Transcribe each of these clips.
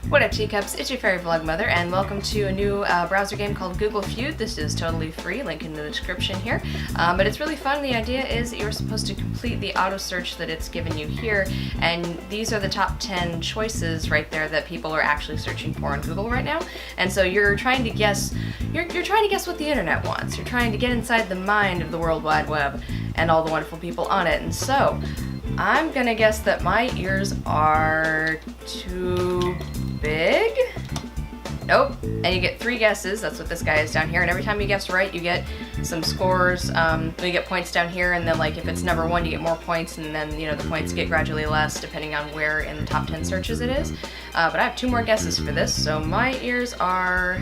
What up, teacups? It's your fairy Vlogmother, and welcome to a new browser game called Google Feud. This is totally free, link in the description here. But it's really fun. The idea is that you're supposed to complete the auto search that it's given you here, and these are the top 10 choices right there that people are actually searching for on Google right now. And so you're trying to guess, you're trying to guess what the internet wants. You're trying to get inside the mind of the World Wide Web and all the wonderful people on it. And so I'm gonna guess that my ears are too big? Nope. And you get 3 guesses. That's what this guy is down here. And every time you guess right, you get some scores. You get points down here, and then like if it's number 1, you get more points, and then the points get gradually less depending on where in the top 10 searches it is. But I have 2 more guesses for this. So my ears are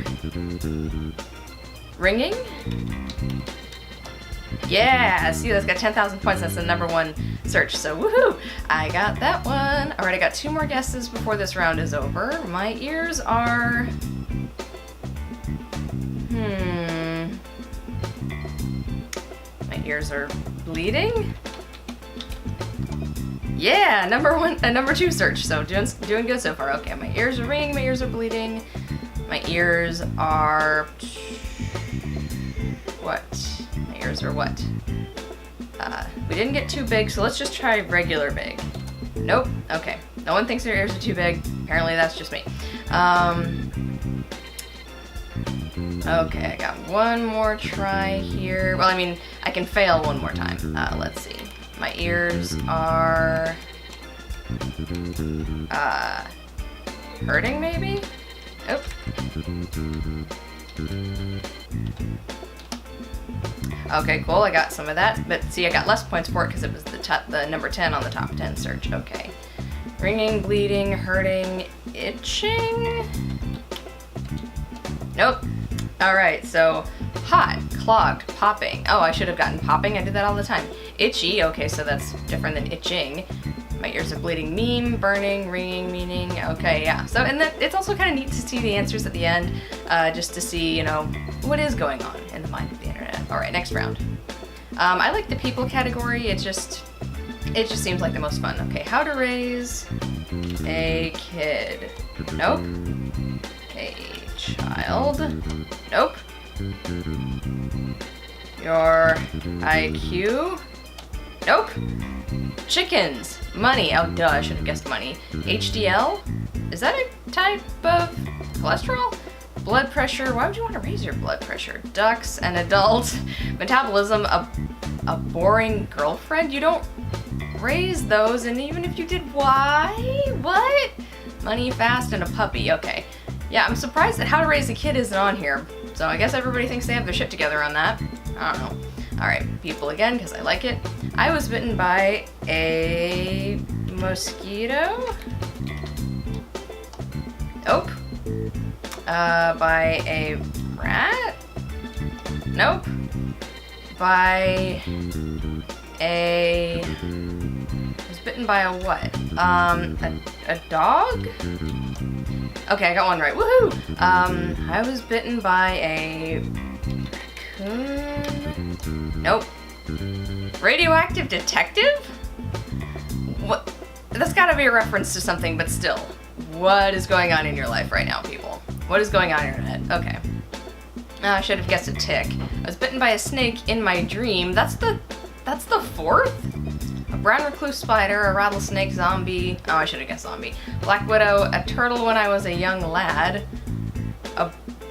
ringing. Yeah, see, that's got 10,000 points. That's the number 1 search. So woohoo! I got that one. All right, I got 2 more guesses before this round is over. My ears are... My ears are bleeding? Yeah, number 2 search. So doing good so far. Okay, my ears are ringing, my ears are bleeding. My ears are... What? My ears are what? We didn't get too big, so let's just try regular big. Nope. Okay. No one thinks their ears are too big. Apparently that's just me. Okay, I got one more try here. Well, I mean, I can fail one more time. Let's see. My ears are... hurting, maybe? Nope. Okay, cool, I got some of that, but see, I got less points for it because it was the number 10 on the top 10 search. Okay. Ringing, bleeding, hurting, itching? Nope. Alright, so hot, clogged, popping. Oh, I should have gotten popping, I do that all the time. Itchy, okay, so that's different than itching. My ears are bleeding, meme, burning, ringing, meaning, okay, yeah. So, and then it's also kind of neat to see the answers at the end, just to see, what is going on in the mind of the internet. All right, next round. I like the people category. It just seems like the most fun. Okay, how to raise a kid. Nope. A child. Nope. Your IQ. Nope. Chickens. Money. Oh, duh, I should have guessed money. HDL? Is that a type of cholesterol? Blood pressure. Why would you want to raise your blood pressure? Ducks, an adult. Metabolism, a boring girlfriend? You don't raise those, and even if you did, why? What? Money, fast, and a puppy. Okay. Yeah, I'm surprised that how to raise a kid isn't on here. So I guess everybody thinks they have their shit together on that. I don't know. Alright, people again, because I like it. I was bitten by a mosquito? Nope. By a rat? Nope. By a... I was bitten by a what? A dog? Okay, I got one right. Woohoo! I was bitten by a raccoon? Nope. Radioactive detective? What? That's gotta be a reference to something, but still. What is going on in your life right now, people? What is going on in your head? Okay. I should have guessed a tick. I was bitten by a snake in my dream. That's the 4th? A brown recluse spider, a rattlesnake, zombie. Oh, I should have guessed zombie. Black widow, a turtle when I was a young lad.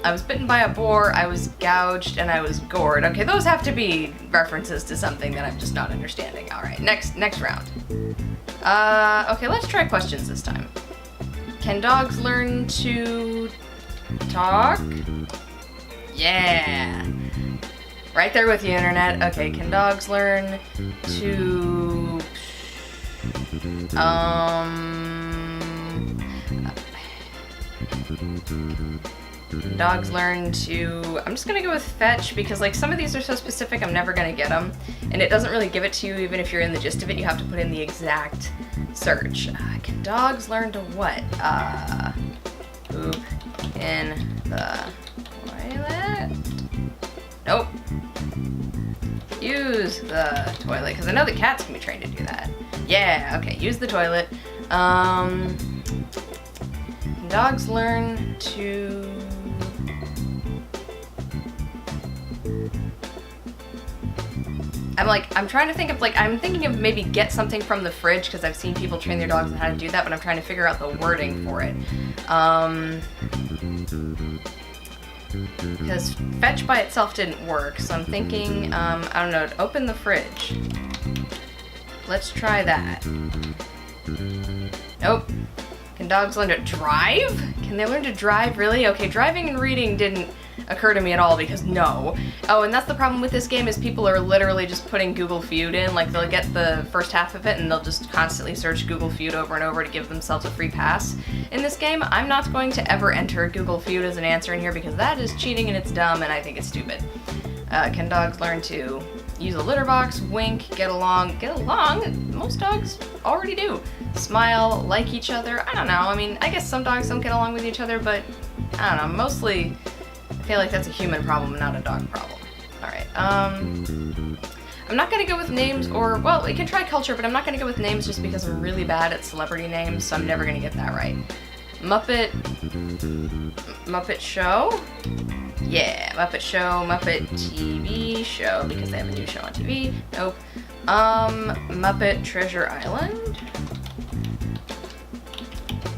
I was bitten by a boar, I was gouged, and I was gored. Okay, those have to be references to something that I'm just not understanding. Alright, next round. Okay, let's try questions this time. Can dogs learn to talk? Yeah. Right there with you, internet. Okay, can dogs learn to... Dogs learn to... I'm just gonna go with fetch because like some of these are so specific I'm never gonna get them. And it doesn't really give it to you even if you're in the gist of it. You have to put in the exact search. Can dogs learn to what? Poop in the toilet? Nope. Use the toilet, because I know the cats can be trained to do that. Yeah, okay, use the toilet. Can dogs learn to... I'm trying to think of, I'm thinking of maybe get something from the fridge, because I've seen people train their dogs on how to do that, but I'm trying to figure out the wording for it. Because fetch by itself didn't work, so I'm thinking, I don't know, open the fridge. Let's try that. Nope. Can dogs learn to drive? Can they learn to drive, really? Okay, driving and reading didn't occur to me at all, because no. Oh, and that's the problem with this game, is people are literally just putting Google Feud in. Like, they'll get the first half of it and they'll just constantly search Google Feud over and over to give themselves a free pass. In this game, I'm not going to ever enter Google Feud as an answer in here, because that is cheating and it's dumb and I think it's stupid. Can dogs learn to use a litter box, wink, get along? Get along? Most dogs already do. Smile, like each other. I don't know. I mean, I guess some dogs don't get along with each other, but I don't know. Mostly, I feel like that's a human problem, not a dog problem. Alright, I'm not gonna go with names, or, well, we can try culture, but I'm not gonna go with names just because I'm really bad at celebrity names, so I'm never gonna get that right. Muppet Show? Yeah, Muppet Show, Muppet TV Show, because they have a new show on TV. Nope. Muppet Treasure Island?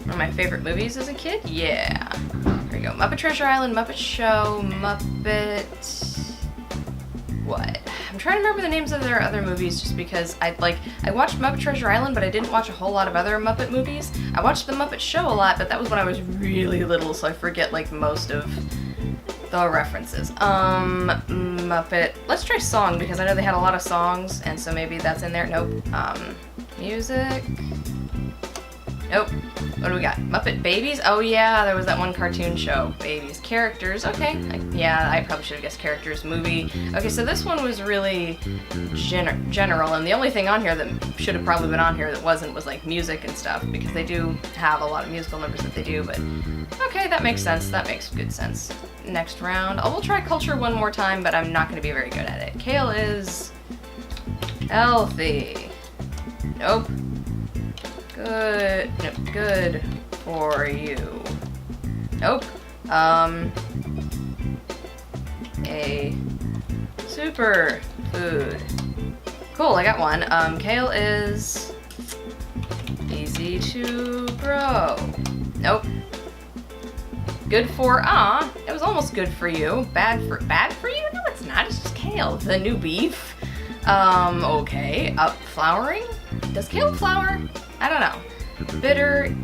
One of my favorite movies as a kid? Yeah. There we go. Muppet Treasure Island, Muppet Show, Muppet... what? I'm trying to remember the names of their other movies, just because I watched Muppet Treasure Island, but I didn't watch a whole lot of other Muppet movies. I watched the Muppet Show a lot, but that was when I was really little, so I forget most of the references. Muppet... let's try song, because I know they had a lot of songs, and so maybe that's in there. Nope. Music... nope. What do we got? Muppet Babies? Oh yeah, there was that one cartoon show. Babies. Characters. Okay. Yeah, I probably should have guessed characters. Movie. Okay, so this one was really general, and the only thing on here that should have probably been on here that wasn't was like music and stuff, because they do have a lot of musical numbers that they do, but okay, that makes sense. That makes good sense. Next round. Oh, we'll try culture one more time, but I'm not going to be very good at it. Kale is healthy. Nope. Good. Nope. Good for you. Nope. A super food. Cool, I got one. Kale is easy to grow. Nope. Good for, it was almost good for you. Bad for you? No, it's not. It's just kale. The new beef. Okay. Flowering? Does kale flower? I don't know. Bitter,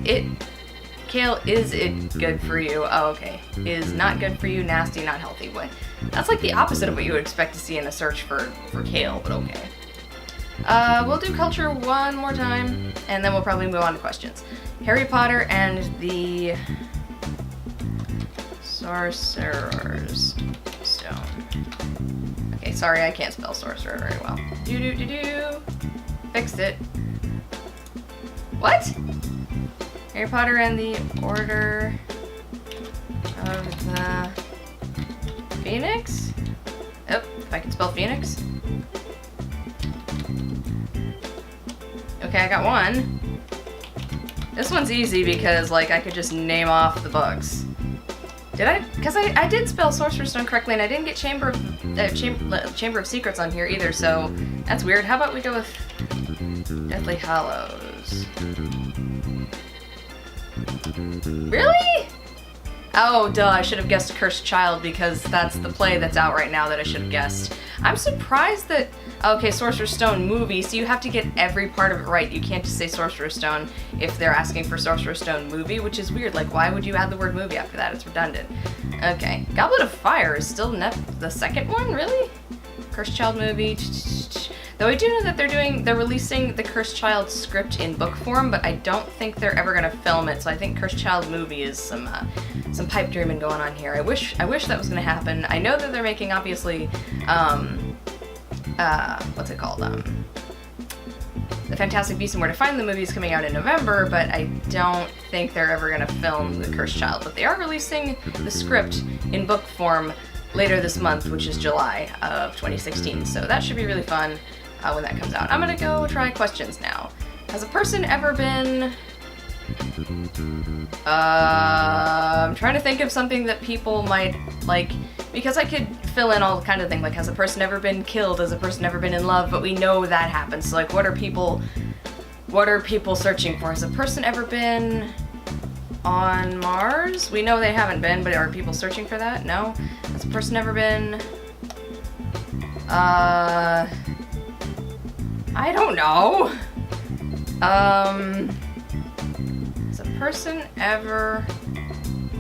kale, is it good for you? Oh, okay. Is not good for you, nasty, not healthy. What? That's like the opposite of what you would expect to see in a search for kale, but okay. We'll do culture one more time, and then we'll probably move on to questions. Harry Potter and the Sorcerer's Stone. Okay, sorry, I can't spell sorcerer very well. Fixed it. What? Harry Potter and the Order of the Phoenix? Oh, if I can spell Phoenix. Okay, I got one. This one's easy because, I could just name off the books. Did I? Because I did spell Sorcerer's Stone correctly, and I didn't get Chamber of Secrets on here either, so that's weird. How about we go with Deathly Hallows? Really? Oh, duh, I should have guessed Cursed Child, because that's the play that's out right now that I should have guessed. I'm surprised that... okay, Sorcerer's Stone movie, so you have to get every part of it right. You can't just say Sorcerer's Stone if they're asking for Sorcerer's Stone movie, which is weird. Why would you add the word movie after that? It's redundant. Okay, Goblet of Fire is still the second one? Really? Cursed Child movie... though I do know that they're releasing the Cursed Child script in book form, but I don't think they're ever gonna film it, so I think Cursed Child movie is some pipe dreaming going on here. I wish that was gonna happen. I know that they're making, obviously, what's it called? The Fantastic Beasts and Where to Find the movie is coming out in November, but I don't think they're ever gonna film the Cursed Child. But they are releasing the script in book form later this month, which is July of 2016, so that should be really fun when that comes out. I'm gonna go try questions now. Has a person ever been I'm trying to think of something that people might like, because I could fill in all kind of thing, like, has a person ever been killed? Has a person ever been in love? But we know that happens. So, like, what are people searching for? Has a person ever been on Mars? We know they haven't been, but are people searching for that? No. Has a person ever been, I don't know. Has a person ever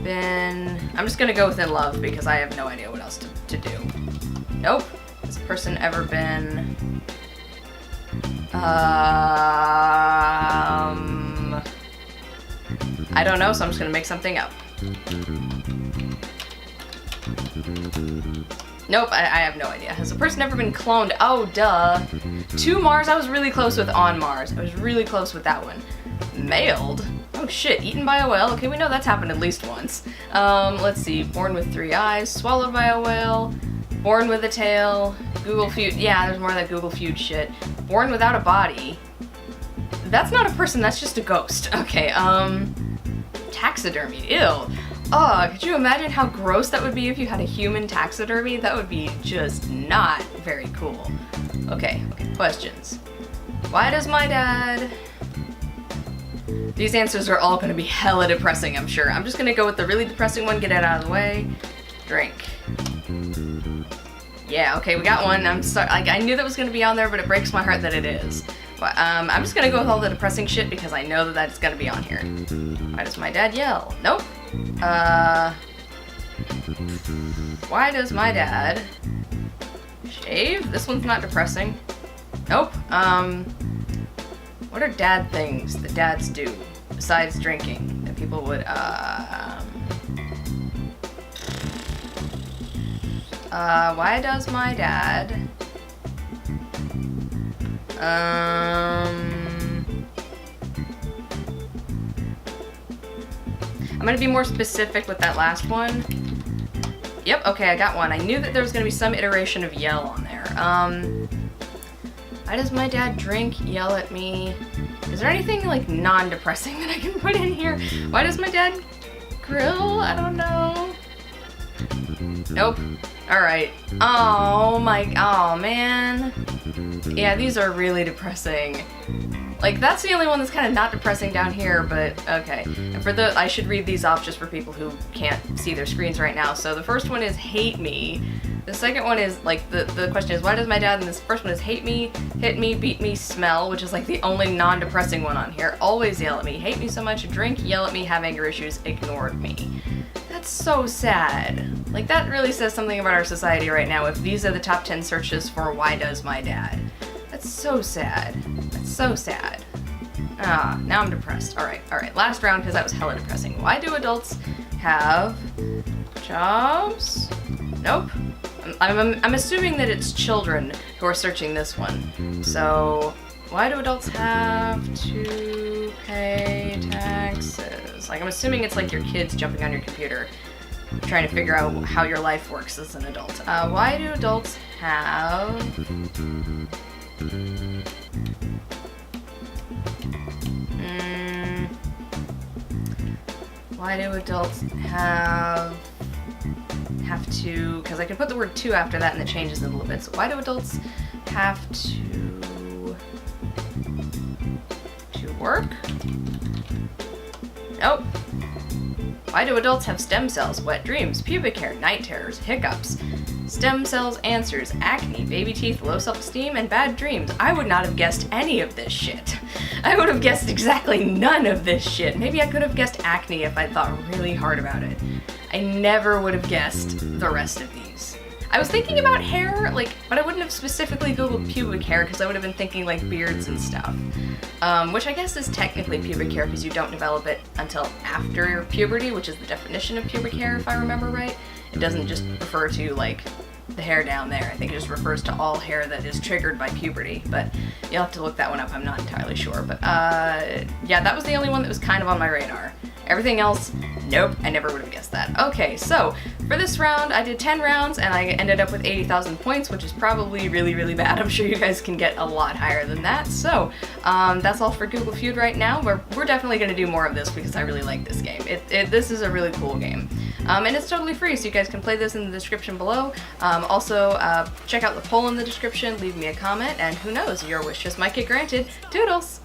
been... I'm just gonna go with in love because I have no idea what else to do. Nope. Has a person ever been... I don't know, so I'm just gonna make something up. Nope, I have no idea. Has a person ever been cloned? Oh, duh. To Mars? I was really close with on Mars. I was really close with that one. Mailed? Oh shit, eaten by a whale? Okay, we know that's happened at least once. Let's see. Born with 3 eyes, swallowed by a whale, born with a tail, Google Feud. Yeah, there's more of that Google Feud shit. Born without a body. That's not a person, that's just a ghost. Okay, taxidermy. Ew. Oh, could you imagine how gross that would be if you had a human taxidermy? That would be just not very cool. Okay, questions. Why does my dad... These answers are all going to be hella depressing, I'm sure. I'm just going to go with the really depressing one, get it out of the way. Drink. Yeah, okay, we got one. I'm sorry, like, I knew that was going to be on there, but it breaks my heart that it is. But, I'm just going to go with all the depressing shit because I know that that's going to be on here. Why does my dad yell? Nope. Why does my dad shave? This one's not depressing. Nope. What are dad things that dads do besides drinking that people would, why does my dad, I'm gonna be more specific with that last one. Yep, okay, I got one. I knew that there was gonna be some iteration of yell on there. Why does my dad drink, yell at me? Is there anything, like, non-depressing that I can put in here? Why does my dad grill? I don't know. Nope. Alright. Oh, man. Yeah, these are really depressing. Like, that's the only one that's kind of not depressing down here, but okay. And for the, I should read these off just for people who can't see their screens right now. So the first one is hate me. The second one is, like, the question is, why does my dad, and this first one is hate me, hit me, beat me, smell, which is, like, the only non-depressing one on here. Always yell at me, hate me so much, drink, yell at me, have anger issues, ignored me. That's so sad. Like, that really says something about our society right now if these are the top 10 searches for why does my dad. That's so sad. That's so sad. Ah, now I'm depressed. Alright, last round because that was hella depressing. Why do adults have jobs? Nope. I'm assuming that it's children who are searching this one. So, why do adults have to pay taxes? Like, I'm assuming it's like your kids jumping on your computer trying to figure out how your life works as an adult. Why do adults have... Why do adults have to, because I can put the word to after that and it changes it a little bit. So why do adults have to work? Nope. Why do adults have stem cells, wet dreams, pubic hair, night terrors, hiccups, stem cells, answers, acne, baby teeth, low self-esteem, and bad dreams? I would not have guessed any of this shit. I would have guessed exactly none of this shit. Maybe I could have guessed acne if I thought really hard about it. I never would have guessed the rest of these. I was thinking about hair, like, but I wouldn't have specifically Googled pubic hair because I would have been thinking like beards and stuff. Which I guess is technically pubic hair because you don't develop it until after puberty, which is the definition of pubic hair if I remember right. It doesn't just refer to like the hair down there. I think it just refers to all hair that is triggered by puberty, but you'll have to look that one up. I'm not entirely sure, but yeah, that was the only one that was kind of on my radar. Everything else, nope, I never would have guessed that. Okay, so for this round, I did 10 rounds and I ended up with 80,000 points, which is probably really, really bad. I'm sure you guys can get a lot higher than that. So that's all for Google Feud right now. We're definitely going to do more of this because I really like this game. This is a really cool game. And it's totally free, so you guys can play this in the description below. Also, check out the poll in the description, leave me a comment, and who knows, your wish just might get granted. Toodles!